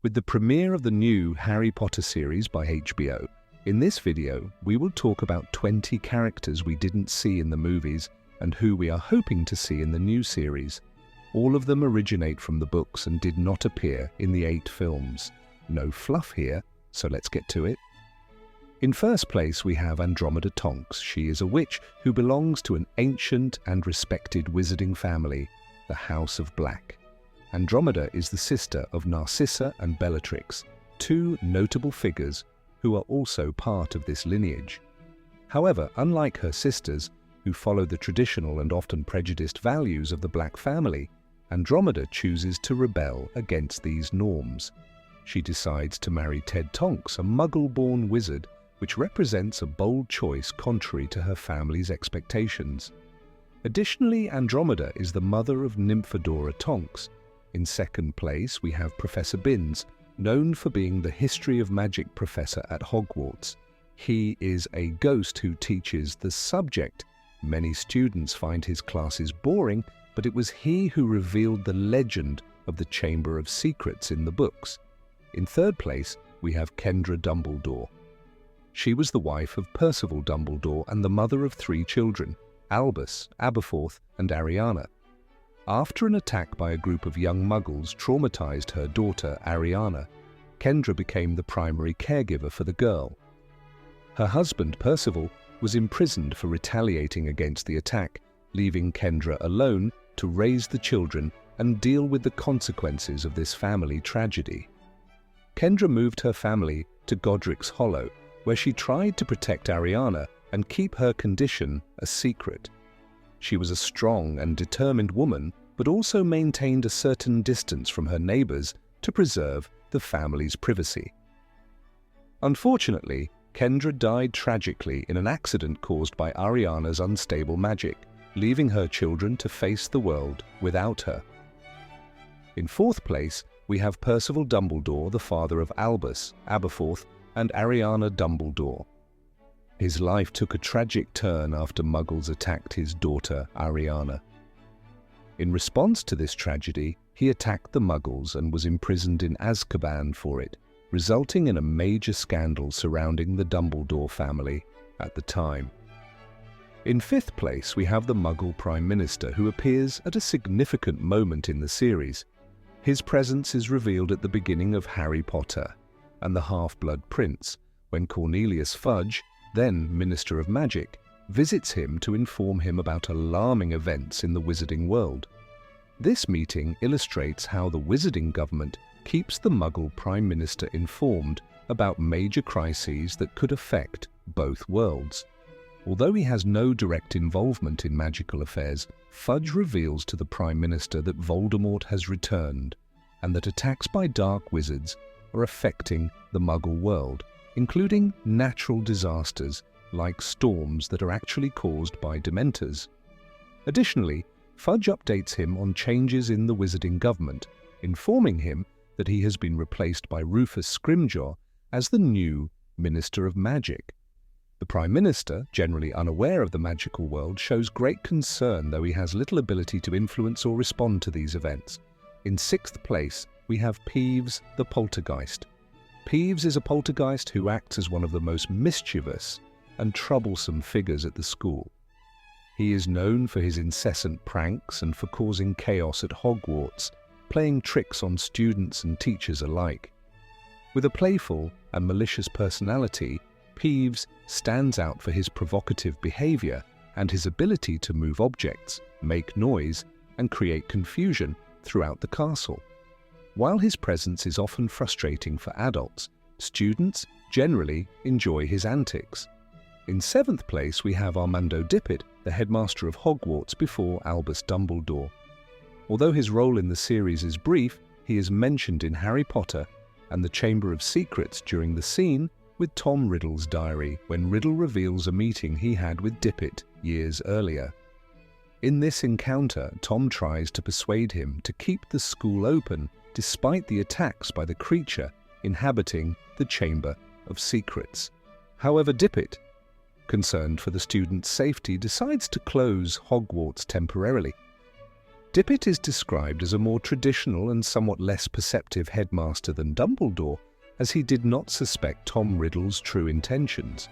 With the premiere of the new Harry Potter series by HBO, in this video we will talk about 20 characters we didn't see in the movies and who we are hoping to see in the new series. All of them originate from the books and did not appear in the 8 films. No fluff here, so let's get to it. In first place we have Andromeda Tonks. She is a witch who belongs to an ancient and respected wizarding family, the House of Black. Andromeda is the sister of Narcissa and Bellatrix, 2 notable figures who are also part of this lineage. However, unlike her sisters, who follow the traditional and often prejudiced values of the Black family, Andromeda chooses to rebel against these norms. She decides to marry Ted Tonks, a Muggle-born wizard, which represents a bold choice contrary to her family's expectations. Additionally, Andromeda is the mother of Nymphadora Tonks. In second place, we have Professor Binns, known for being the history of magic professor at Hogwarts. He is a ghost who teaches the subject. Many students find his classes boring, but it was he who revealed the legend of the Chamber of Secrets in the books. In third place, we have Kendra Dumbledore. She was the wife of Percival Dumbledore and the mother of 3 children, Albus, Aberforth, and Ariana. After an attack by a group of young Muggles traumatized her daughter, Ariana, Kendra became the primary caregiver for the girl. Her husband, Percival, was imprisoned for retaliating against the attack, leaving Kendra alone to raise the children and deal with the consequences of this family tragedy. Kendra moved her family to Godric's Hollow, where she tried to protect Ariana and keep her condition a secret. She was a strong and determined woman, but also maintained a certain distance from her neighbors to preserve the family's privacy. Unfortunately, Kendra died tragically in an accident caused by Ariana's unstable magic, leaving her children to face the world without her. In fourth place, we have Percival Dumbledore, the father of Albus, Aberforth, and Ariana Dumbledore. His life took a tragic turn after Muggles attacked his daughter, Ariana. In response to this tragedy, he attacked the Muggles and was imprisoned in Azkaban for it, resulting in a major scandal surrounding the Dumbledore family at the time. In fifth place, we have the Muggle Prime Minister, who appears at a significant moment in the series. His presence is revealed at the beginning of Harry Potter and the Half-Blood Prince, when Cornelius Fudge, then Minister of Magic, visits him to inform him about alarming events in the wizarding world. This meeting illustrates how the wizarding government keeps the Muggle Prime Minister informed about major crises that could affect both worlds. Although he has no direct involvement in magical affairs, Fudge reveals to the Prime Minister that Voldemort has returned and that attacks by dark wizards are affecting the Muggle world, including natural disasters like storms that are actually caused by Dementors. Additionally, Fudge updates him on changes in the wizarding government, informing him that he has been replaced by Rufus Scrimgeour as the new Minister of Magic. The Prime Minister, generally unaware of the magical world, shows great concern, though he has little ability to influence or respond to these events. In sixth place, we have Peeves the Poltergeist. Peeves is a poltergeist who acts as one of the most mischievous and troublesome figures at the school. He is known for his incessant pranks and for causing chaos at Hogwarts, playing tricks on students and teachers alike. With a playful and malicious personality, Peeves stands out for his provocative behavior and his ability to move objects, make noise, and create confusion throughout the castle. While his presence is often frustrating for adults, students generally enjoy his antics. In seventh place, we have Armando Dippet, the headmaster of Hogwarts before Albus Dumbledore. Although his role in the series is brief, he is mentioned in Harry Potter and the Chamber of Secrets during the scene with Tom Riddle's diary, when Riddle reveals a meeting he had with Dippet years earlier. In this encounter, Tom tries to persuade him to keep the school open despite the attacks by the creature inhabiting the Chamber of Secrets. However, Dippet, concerned for the students' safety, decides to close Hogwarts temporarily. Dippet is described as a more traditional and somewhat less perceptive headmaster than Dumbledore, as he did not suspect Tom Riddle's true intentions.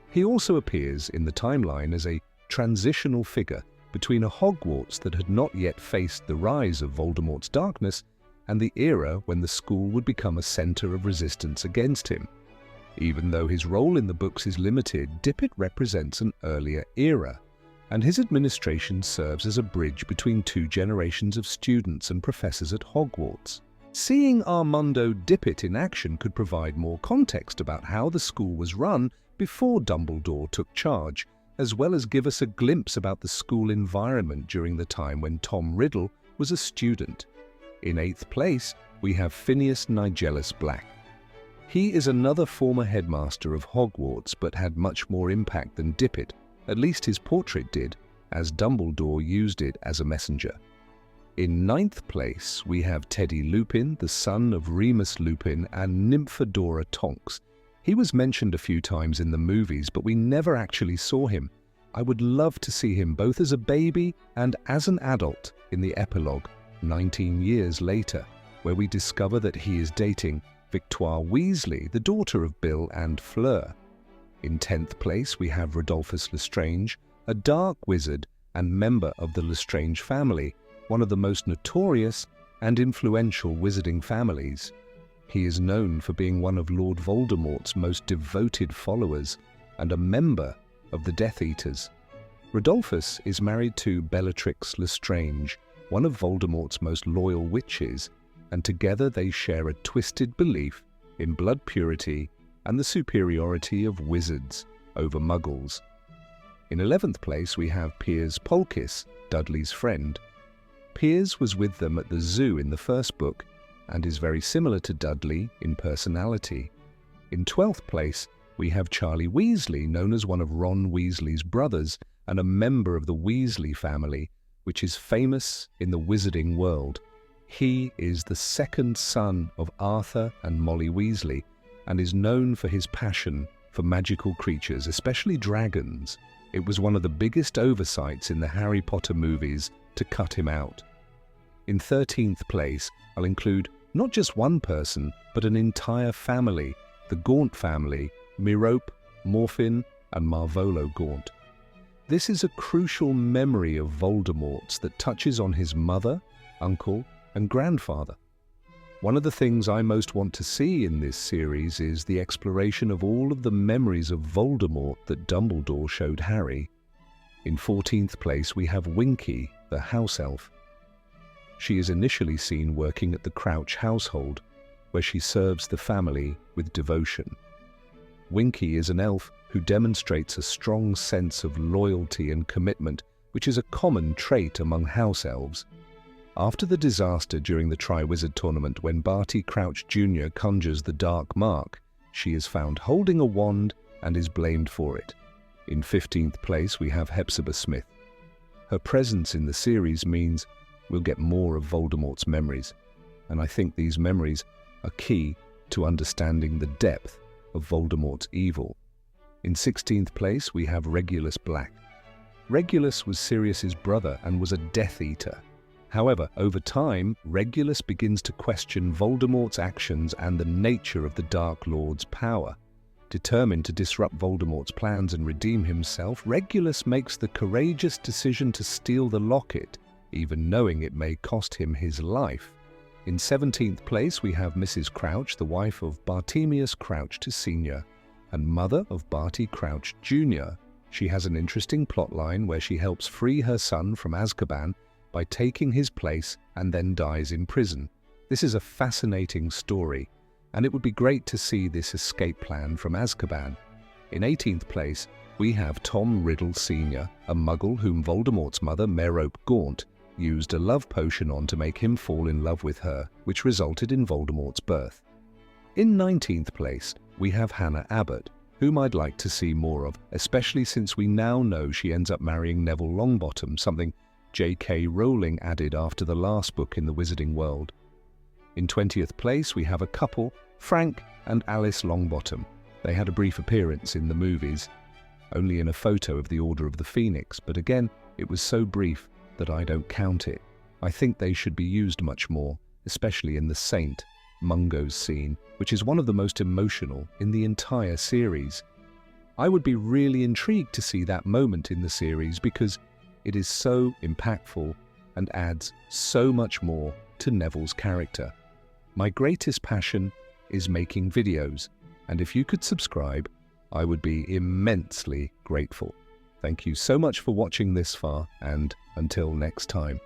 He also appears in the timeline as a transitional figure between a Hogwarts that had not yet faced the rise of Voldemort's darkness and the era when the school would become a center of resistance against him. Even though his role in the books is limited, Dippet represents an earlier era, and his administration serves as a bridge between two generations of students and professors at Hogwarts. Seeing Armando Dippet in action could provide more context about how the school was run before Dumbledore took charge, as well as give us a glimpse about the school environment during the time when Tom Riddle was a student. In 8th place, we have Phineas Nigellus Black. He is another former headmaster of Hogwarts, but had much more impact than Dippet, at least his portrait did, as Dumbledore used it as a messenger. In 9th place, we have Teddy Lupin, the son of Remus Lupin and Nymphadora Tonks. He was mentioned a few times in the movies, but we never actually saw him. I would love to see him both as a baby and as an adult in the epilogue, 19 years later, where we discover that he is dating Victoire Weasley, the daughter of Bill and Fleur. In 10th place, we have Rodolphus Lestrange, a dark wizard and member of the Lestrange family, one of the most notorious and influential wizarding families. He is known for being one of Lord Voldemort's most devoted followers and a member of the Death Eaters. Rodolphus is married to Bellatrix Lestrange, one of Voldemort's most loyal witches, and together they share a twisted belief in blood purity and the superiority of wizards over muggles. In 11th place, we have Piers Polkiss, Dudley's friend. Piers was with them at the zoo in the first book and is very similar to Dudley in personality. In 12th place, we have Charlie Weasley, known as one of Ron Weasley's brothers and a member of the Weasley family, which is famous in the wizarding world. He is the second son of Arthur and Molly Weasley and is known for his passion for magical creatures, especially dragons. It was one of the biggest oversights in the Harry Potter movies to cut him out. In 13th place, I'll include not just one person, but an entire family, the Gaunt family, Merope, Morphin, and Marvolo Gaunt. This is a crucial memory of Voldemort's that touches on his mother, uncle, and grandfather. One of the things I most want to see in this series is the exploration of all of the memories of Voldemort that Dumbledore showed Harry. In 14th place, we have Winky, the house elf. She is initially seen working at the Crouch household, where she serves the family with devotion. Winky is an elf who demonstrates a strong sense of loyalty and commitment, which is a common trait among house elves. After the disaster during the Triwizard Tournament when Barty Crouch Jr. conjures the Dark Mark, she is found holding a wand and is blamed for it. In 15th place, we have Hepzibah Smith. Her presence in the series means we'll get more of Voldemort's memories, and I think these memories are key to understanding the depth of Voldemort's evil. In 16th place, we have Regulus Black. Regulus was Sirius's brother and was a Death Eater. However, over time, Regulus begins to question Voldemort's actions and the nature of the Dark Lord's power. Determined to disrupt Voldemort's plans and redeem himself, Regulus makes the courageous decision to steal the locket, even knowing it may cost him his life. In 17th place, we have Mrs. Crouch, the wife of Bartemius Crouch Sr. and mother of Barty Crouch Jr. She has an interesting plotline where she helps free her son from Azkaban by taking his place and then dies in prison. This is a fascinating story, and it would be great to see this escape plan from Azkaban. In 18th place, we have Tom Riddle Sr., a muggle whom Voldemort's mother, Merope Gaunt, used a love potion on to make him fall in love with her, which resulted in Voldemort's birth. In 19th place, we have Hannah Abbott, whom I'd like to see more of, especially since we now know she ends up marrying Neville Longbottom, something J.K. Rowling added after the last book in the Wizarding World. In 20th place, we have a couple, Frank and Alice Longbottom. They had a brief appearance in the movies, only in a photo of the Order of the Phoenix, but again, it was so brief that I don't count it. I think they should be used much more, especially in the Saint Mungo's scene, which is one of the most emotional in the entire series. I would be really intrigued to see that moment in the series because it is so impactful and adds so much more to Neville's character. My greatest passion is making videos, and if you could subscribe, I would be immensely grateful. Thank you so much for watching this far, and until next time.